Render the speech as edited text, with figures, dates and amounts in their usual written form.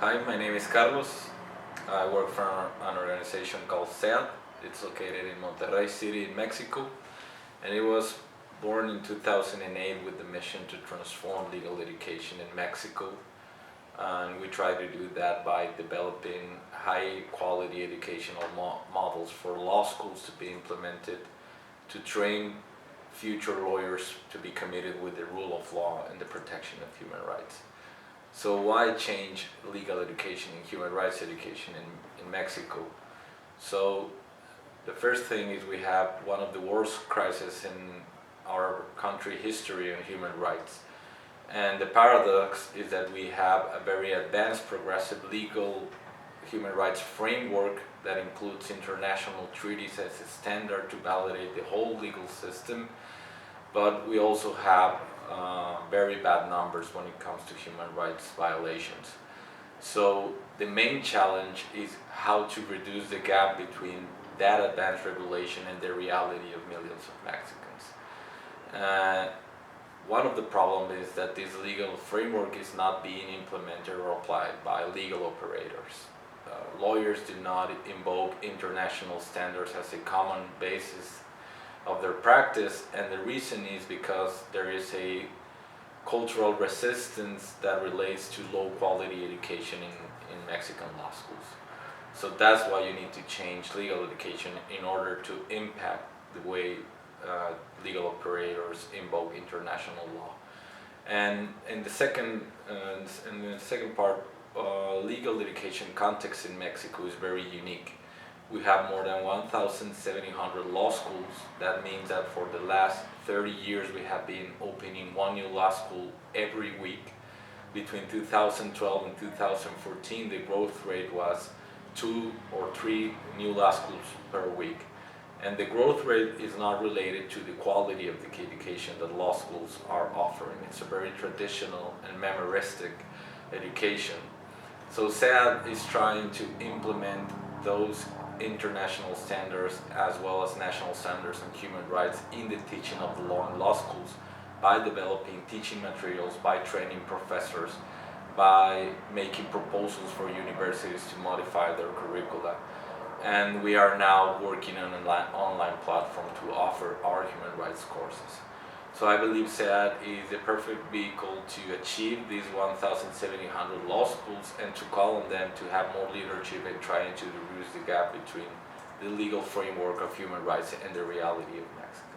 Hi, my name is Carlos. I work for an organization called CEEAD. It's located in Monterrey City in Mexico, and it was born in 2008 with the mission to transform legal education in Mexico. And we try to do that by developing high quality educational models for law schools to be implemented, to train future lawyers to be committed with the rule of law and the protection of human rights. So why change legal education and human rights education in Mexico? So the first thing is we have one of the worst crises in our country history on human rights. And the paradox is that we have a very advanced progressive legal human rights framework that includes international treaties as a standard to validate the whole legal system, but we also have very bad numbers when it comes to human rights violations. So the main challenge is how to reduce the gap between that advanced regulation and the reality of millions of Mexicans. One of the problems is that this legal framework is not being implemented or applied by legal operators. Lawyers do not invoke international standards as a common basis of their practice, and the reason is because there is a cultural resistance that relates to low quality education in Mexican law schools. So that's why you need to change legal education in order to impact the way legal operators invoke international law. And in the second part, legal education context in Mexico is very unique. We have more than 1,700 law schools. That means that for the last 30 years we have been opening one new law school every week. Between 2012 and 2014, the growth rate was 2 or 3 new law schools per week. And the growth rate is not related to the quality of the education that law schools are offering. It's a very traditional and memoristic education. So CEEAD is trying to implement those international standards as well as national standards on human rights in the teaching of the law in law schools by developing teaching materials, by training professors, by making proposals for universities to modify their curricula. And we are now working on an online platform to offer our human rights courses. So I believe CEEAD is the perfect vehicle to achieve these 1,700 law schools and to call on them to have more leadership in trying to reduce the gap between the legal framework of human rights and the reality of Mexico.